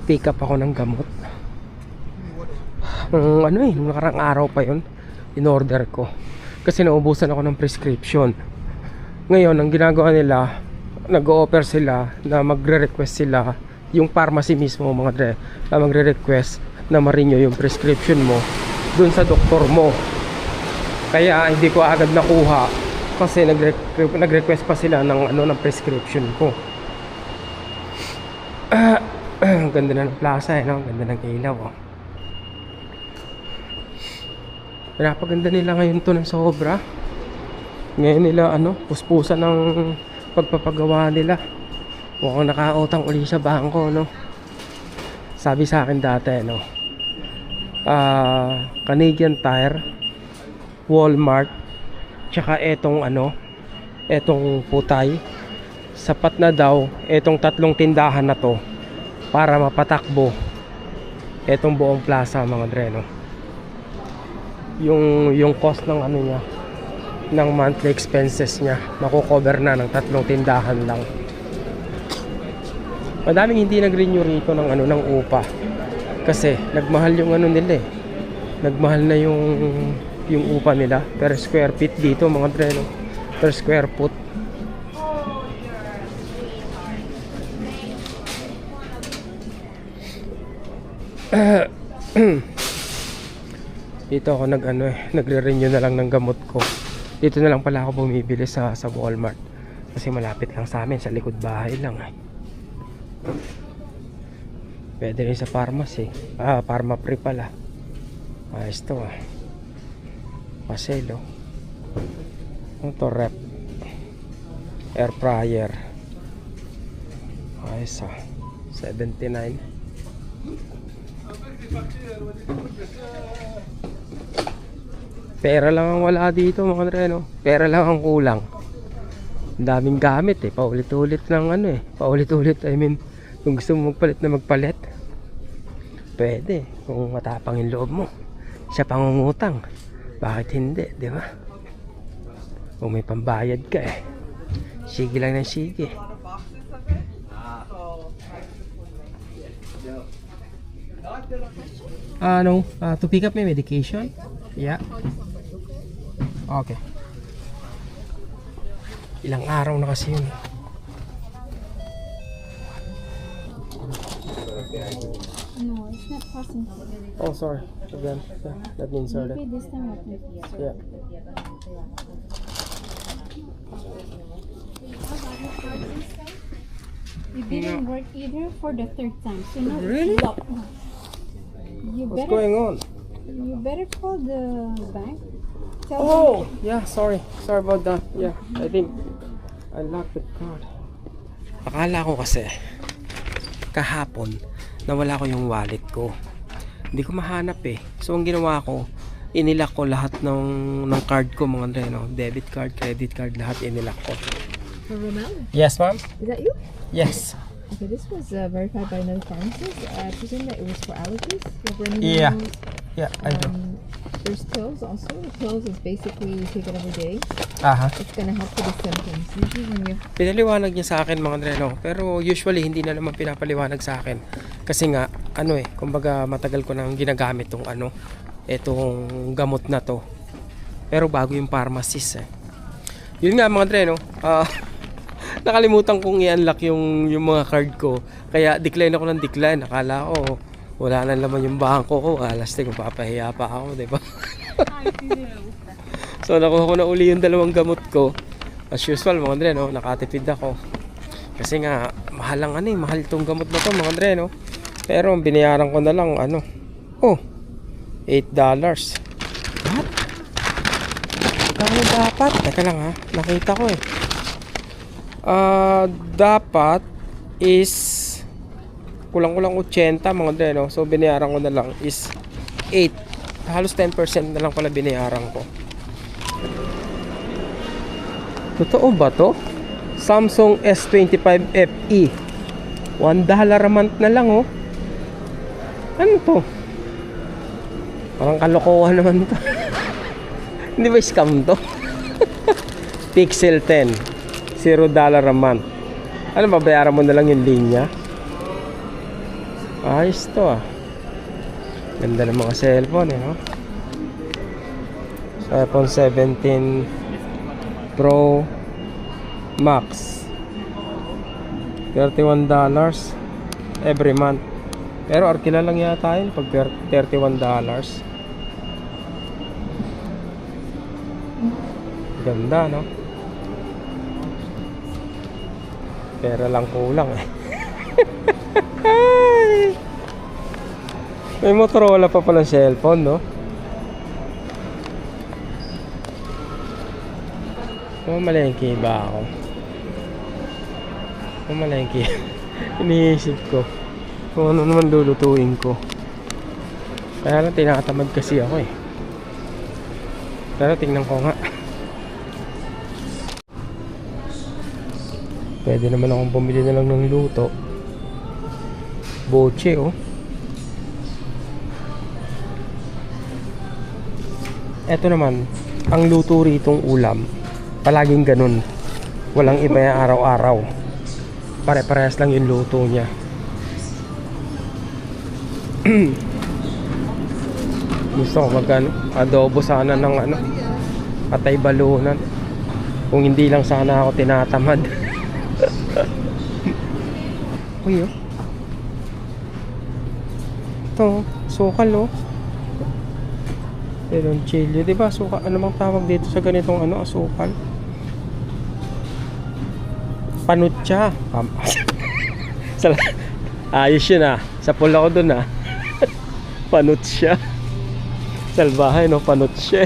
nag-pick up ako ng gamot. Nung nakarang araw pa yon, in-order ko. Kasi naubusan ako ng prescription. Ngayon, ang ginagawa nila, nag-o-offer sila na magre-request sila, yung pharmacy mismo mga dre, na magre-request na ma-renew yung prescription mo dun sa doktor mo. Kaya hindi ko agad nakuha kasi nag-request pa sila ng prescription ko. Ang ganda na ng plaza, no? Ang ganda ng ilaw, oh. Pinapaganda nila ngayon to ng sobra. Ngayon nila puspusan ng pagpapagawa nila. Mukhang nakautang uli sa bangko, no? Sabi sa akin dati, Canadian Tire, Walmart, tsaka etong Putay, sapat na daw etong tatlong tindahan na to para mapatakbo etong buong plaza, mga dreno. Yung cost ng niya, ng monthly expenses niya, mako-cover na ng tatlong tindahan lang. Madaming hindi nag-renew rito ng upa kasi nagmahal yung nila eh. Nagmahal na yung upa nila per square feet dito, mga dreno, per square foot. Dito ako nagre-renew na lang ng gamot ko. Dito na lang pala ako bumibili sa Walmart kasi malapit lang sa amin, sa likod bahay lang. Pwede rin sa pharmacy. Pharmaprix pala. Ayos to, Paselo. Ito rep, air fryer. Ayos, 79. Pera lang ang wala dito, mga dreno. Pera lang ang kulang. Ang daming gamit paulit-ulit ng paulit-ulit, kung gusto mo magpalit na magpalit, pwede. Kung matapang yung loob mo, siya pangungutang, bakit hindi, di ba? Kung may pambayad ka sige lang ng sige. To pick up my medication? Yeah. Okay. Ilang araw na kasi yun. No, it's not passing through. Oh, sorry. Again, that means sorry. Maybe this time I think Yeah. it didn't work either for the third time. So now Really? it's locked. What's going on? You better call the bank. Tell Oh, yeah, sorry about that. Yeah, I think I locked the card. Akala ko kasi kahapon nawala ko yung wallet ko. Hindi ko mahanap So ang ginawa ko, inilock ko lahat ng card ko, mga dreno. Debit card, credit card, lahat inilock ko. Romel? Yes, ma'am? Is that you? Yes. Okay, this was verified by another pharmacist. I presume that it was for allergies. Like running Yeah. nose. Yeah, I do. There's pills also. The pills is basically you take it every day. It's gonna help with the symptoms. Usually when you... Pinaliwanag niya sa akin, mga dreno. Pero usually hindi na naman pinapaliwanag sa akin. Kasi nga, kumbaga matagal ko nang ginagamit etong gamot na to. Pero bago yung pharmacist Yun nga, mga dreno. Nakalimutan kong i-unlock yung mga card ko. Kaya decline ako ng decline. Akala ko wala na naman yung bangko ko. Alas kung papahiya pa ako, diba? So nakuha ko na uli yung dalawang gamot ko. As usual, mga dre, nakatipid ako. Kasi nga mahal lang mahal itong gamot na to, mga dre, Pero binayaran ko na lang $8. What? Kano dapat? Teka lang nakita ko dapat is kulang-kulang 80, mga dre, So binayaran ko na lang is 8. Halos 10% na lang pala binayaran ko. Totoo ba to? Samsung S25 FE, $1 a month na lang Ano to? Parang kalokohan naman to. Hindi ba scam to? Pixel 10, $0 a month. Ano, babayaran mo na lang yung linya? Ayos to ah. Ganda ng mga cellphone no? iPhone 17 Pro Max, $31 every month. Pero arkila lang yata yun pag $31. Ganda no? Pera lang kulang eh. May Motorola pa palang cellphone no? Mamalengke ba ako? Mamalengke. Iniisip ko kung ano naman lulutuin ko. Kaya lang tinatamad kasi ako eh. Pero tingnan ko nga. Pwede naman akong bumili na lang ng luto. Boche oh. Eto naman, ang luto ritong ulam, palaging ganun. Walang iba yung araw-araw. Pare-parehas lang yung luto niya. Gusto ko adobo sana ng patay balunan. Kung hindi lang sana ako tinatamad. Uy oh. Ito, sukal oh. Peronchillo, di ba? Suka, ano bang tawag dito sa ganitong asukal? Panutsa. Ayos yun ah. Sa pula ko dun ah. Panutsa. Salbahay no, panutsa.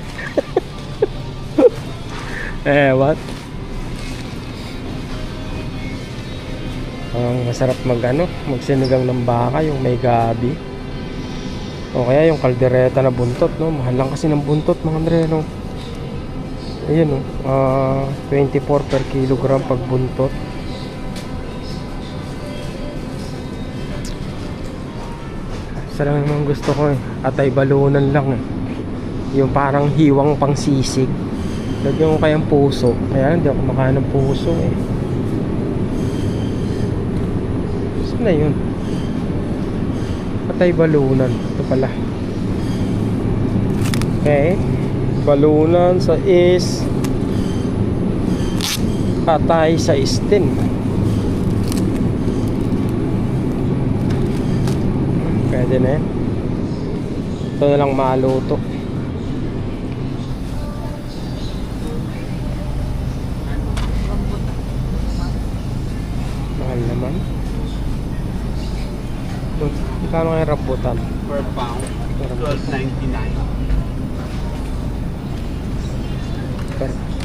What? Ang masarap magsinigang ng baka, yung may gabi. O kaya yung kaldereta na buntot, no? Mahal lang kasi ng buntot, mga Andre, no? Ayun, no? 24 per kilogram pag buntot. Isa lang naman gusto ko eh. Atay balunan lang eh. Yung parang hiwang pang sisig. Lagyan ko kayang puso. Kaya hindi ako makain ng puso eh. Saan na yun? Patay balunan. Ito pala. Okay. Balunan sa is patay sa istin. Pwede na yan. Ito na lang maluto. Mahal naman. Kano nga yung rambutan? Per pound, $12.99.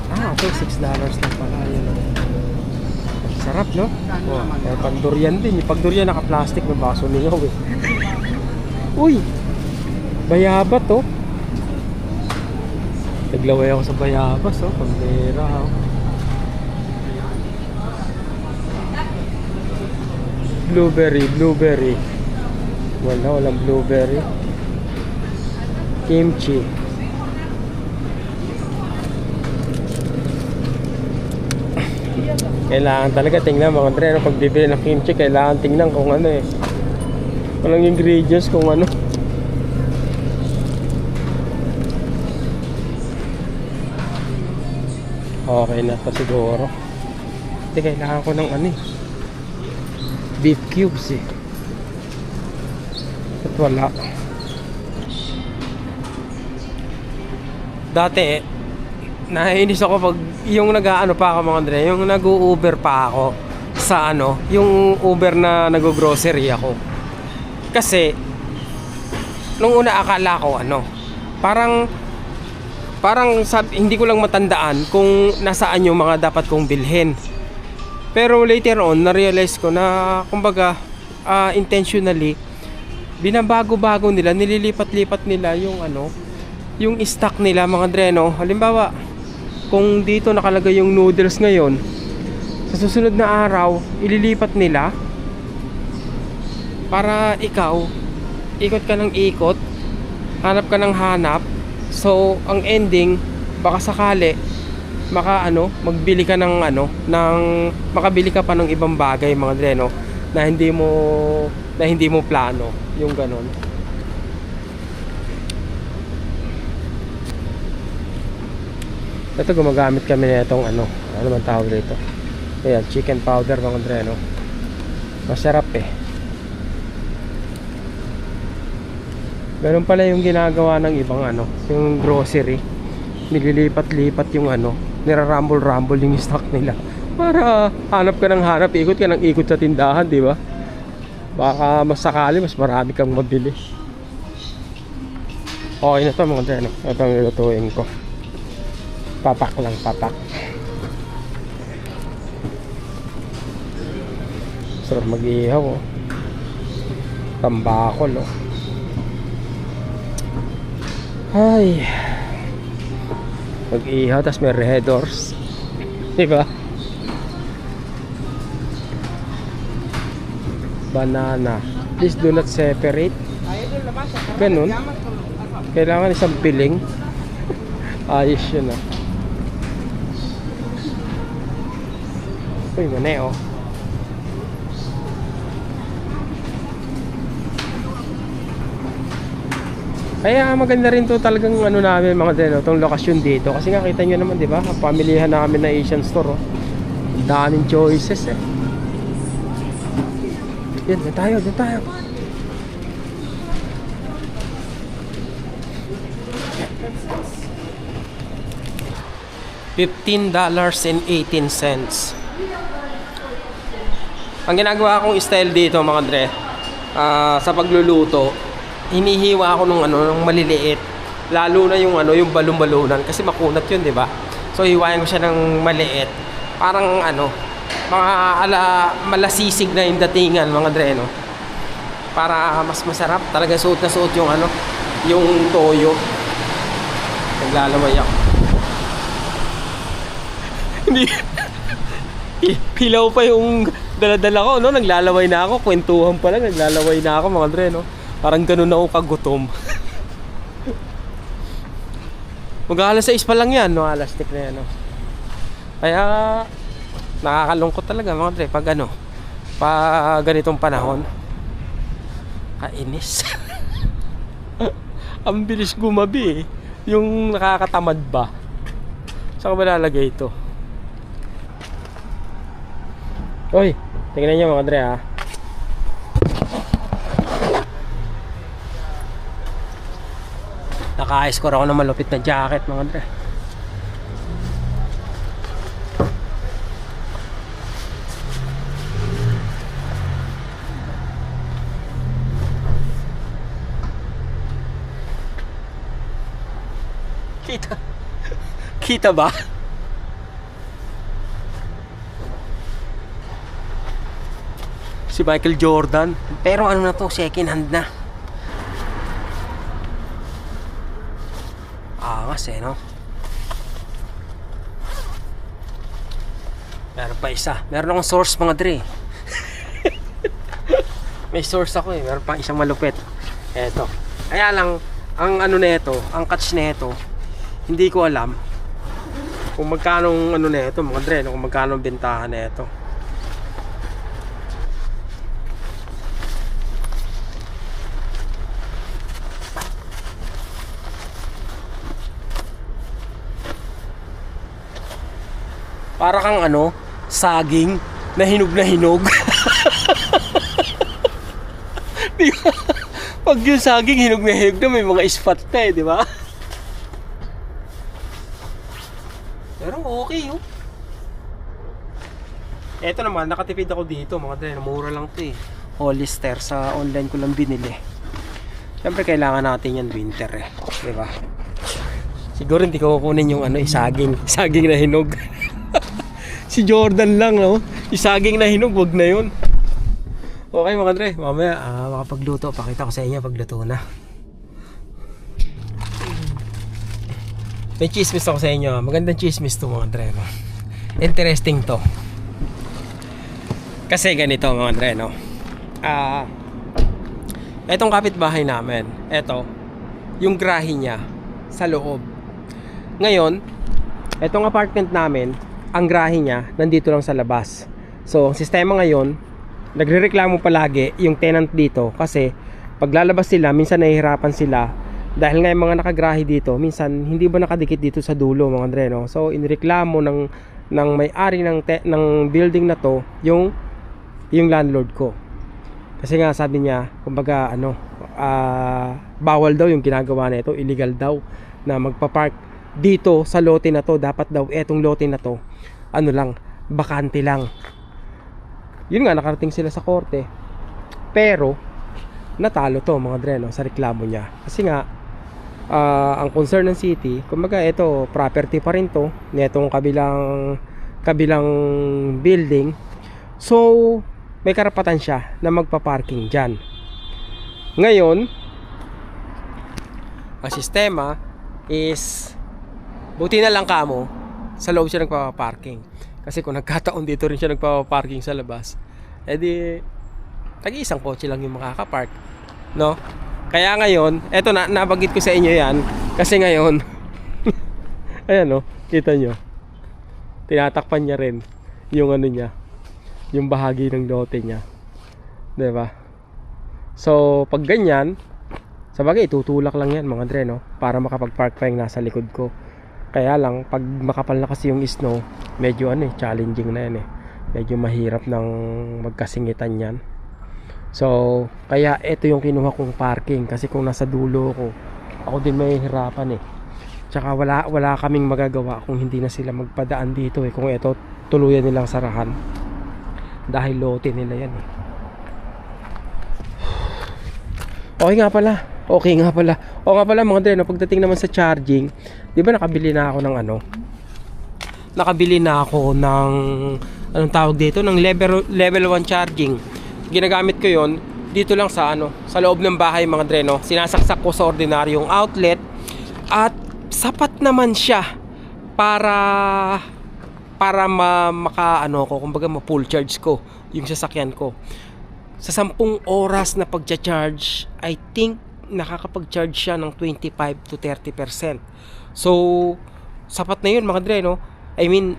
Okay, $6 na pala yun. Sarap, no? Oh, pag durian din. Pag durian naka-plastic, may baso niyo eh. Uy! Bayabas, oh. Naglaway ako sa bayabas, oh. Pambera, oh. Blueberry. Walang blueberry. Kimchi. Kailangan talaga tingnan mga Andre, pag bibili ng kimchi, kailangan tingnan kung walang ingredients, kung ano. Okay na to siguro. Hindi, kailangan ko ng beef cubes eh. At wala. Dati naiinis ako pag yung nag-aano pa ako mga Andre, yung nag-u-Uber pa ako sa yung Uber na nag-grocery ako. Kasi nung una akala ko parang hindi ko lang matandaan kung nasaan yung mga dapat kong bilhin. Pero later on na-realize ko na kumbaga intentionally binabago-bago nila, nililipat-lipat nila yung stock nila mga Andre, no? Halimbawa, kung dito nakalagay yung noodles ngayon, sa susunod na araw ililipat nila para ikaw ikot ka ng ikot, hanap ka ng hanap. So ang ending, baka sakali magbili ka ng makabili ka pa ng ibang bagay mga Andre, no? na hindi mo plano, yung ganon. Ito gumagamit kami na itong ano man tawag dito. Ayan, chicken powder mga Andre, no? Masarap eh. Ganun pala yung ginagawa ng ibang ano, yung grocery. Nililipat-lipat yung ano, nirarumble-rumble yung stock nila. Para hanap ka ng hanap, ikot ka ng ikot sa tindahan, di ba? Baka mas sakali, mas marami kang mabili. Okay na to mga Andre, no? Ito ang nilutuin ko. Papak lang, papak. Sarap mag-ihaw, oh. Tambakol, oh. Ay. Mag-ihaw, tas may red doors. Diba? Banana. Please do not separate. Ganun. Kailangan isang piling. Ayos yun, ah. Uy, mani, oh. Kaya maganda rin to talagang ano namin mga deno, itong lokasyon dito. Kasi nga kita nyo naman, di ba? Pamilihan namin na Asian store, oh. Daming choices, eh. Yan, dyan tayo, dyan tayo. $15.18. Ang ginagawa kong style dito mga Dre, sa pagluluto, hinihiwa ako nung maliliit. Lalo na yung ano, yung balon-balunan kasi makunat 'yun, 'di ba? So hiwain ko siya ng maliit. Parang ano, mga malasisig na yung datingan mga Dre, no? Para mas masarap. Talaga suot na suot yung ano, yung toyo. Naglalaway ako. Hindi. Hilaw pa yung dala-dala ko, no? Naglalaway na ako. Kwentuhan pa lang, naglalaway na ako mga Dre, no? Parang ganun ako kagutom. Mag-alas 6 pa lang yan, no? Alastik na yan, no? Kaya nakakalungkot talaga mga Dre pag ano, pag ganitong panahon. Kainis. Ang bilis gumabi, eh. Yung nakakatamad ba? Saan ko ba lalagay ito? Uy, tingnan nyo mga Dre, ha. Naka-score ako ng malupit na jacket mga Dre. Kita ba? Si Michael Jordan. Pero ano na to, second hand na. Angas eh, no? Meron pa isa. Meron akong source mga Dre. May source ako eh. Meron pa isang malupit. Eto. Kaya lang, ang ano nito, ang catch nito, hindi ko alam kung magkano ano nito mga Dre, kung magkano bentahan nito. Para kang ano, saging na hinog na hinog. Di ba? Pag yung saging hinog na hinog na, may mga ispat na eh, di ba? Pero okay, oh. Eto naman, nakatipid ako dito mga Dre, mura lang to eh. Hollister, sa online ko lang binili. Siyempre kailangan natin yan winter eh, di ba? Siguro hindi ko kukunin yung ano, saging na hinog. Si Jordan lang, no? Isaging na hinog, wag na yun. Okay mga Dre, mamaya makapagluto. Pakita ko sa inyo pagluto na. May chismis ako sa inyo. Magandang chismis to mga Dre, no? Interesting to. Kasi ganito mga Dre, no? Etong kapitbahay namin, eto, yung grahe niya sa loob. Ngayon, etong apartment namin, ang grahe niya nandito lang sa labas. So, ang sistema ngayon, nagrereklamo palagi yung tenant dito kasi paglalabas sila, minsan nahihirapan sila dahil nga yung mga nakagrahe dito, minsan hindi ba nakadikit dito sa dulo mga Andre, no? So inireklamo ng may-ari ng building na to yung landlord ko. Kasi nga sabi niya, kumbaga bawal daw yung ginagawa nito, illegal daw na magpa-park dito sa lote na to. Dapat daw etong lote na to bakante lang. Yun nga, nakarating sila sa korte. Pero natalo to mga Andre, no, sa reklamo niya. Kasi nga ang concern ng city, kumbaga ito property pa rin to netong kabilang building. So may karapatan siya na magpa-parking dyan. Ngayon ang sistema is buti na lang kamo sa loob siya nagpa-parking. Kasi kung nagkataon dito rin siya nagpa-parking sa labas, edi tag-iisang kotse lang yung makakapark, no? Kaya ngayon, eto nabanggit ko sa inyo yan kasi ngayon ayan, no, kita nyo, tinatakpan niya rin yung niya, yung bahagi ng lote niya, diba? So pag ganyan, sabagay tutulak lang yan mga Andre, no, para makapag-park pa yung nasa likod ko. Kaya lang pag makapal na kasi yung snow, medyo challenging na yan medyo mahirap ng magkasingitan yan. So kaya ito yung kinuha kong parking, kasi kung nasa dulo ako din mahihirapan tsaka wala kaming magagawa kung hindi na sila magpadaan dito kung ito tuluyan nilang sarahan dahil lote nila yan Okay nga pala Oo nga pala mga Andre, no, pagdating naman sa charging, di ba nakabili na ako ng anong tawag dito, ng level 1 charging. Ginagamit ko yon dito lang sa loob ng bahay mga Andre, no. Sinasaksak ko sa ordinaryong outlet at sapat naman siya para kumbaga ma-full charge ko yung sasakyan ko. Sa 10 oras na pagcha-charge, I think nakakapag-charge siya ng 25 to 30%. So sapat na yun mga Andre, no. I mean,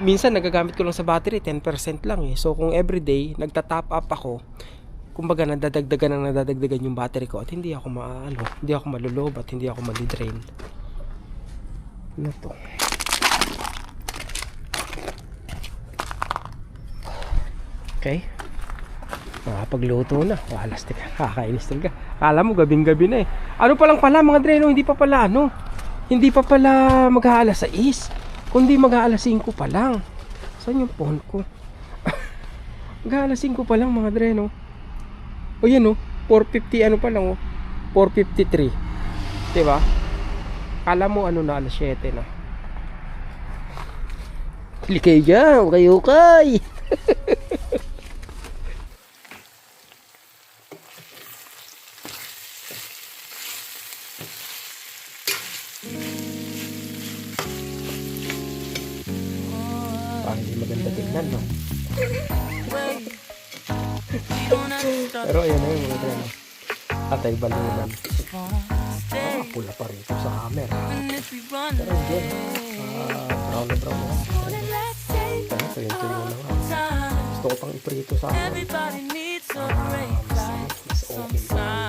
minsan nagagamit ko lang sa battery 10% lang So kung everyday nagta-top up ako, kumbaga nadadagdagan yung battery ko at hindi ako malulob at hindi ako mali-drain. Ano to? Okay. Pagluto na. Walas, tika. Kakainis talaga. Kala mo gabing-gabi na Ano pa lang pala mga Andre, no? Hindi pa pala mag-aalas 6. Kundi mag-aalas 5 pa lang. Saan yung phone ko? Mag-aalas 5 pa lang mga Andre, no? O yan, no? 4:50 pa lang, 4:53. Diba? Kala mo na alas 7 na. Hili kayo dyan. Okay. Hindi maganda tingnan, no? Pero ayan na yung mga drama. Atay balunan. Pula pa rito sa camera. Pero yun, brown na brown na. Ito yung tuyo na nga. Gusto ko pang iprito sa akin. Mas okay.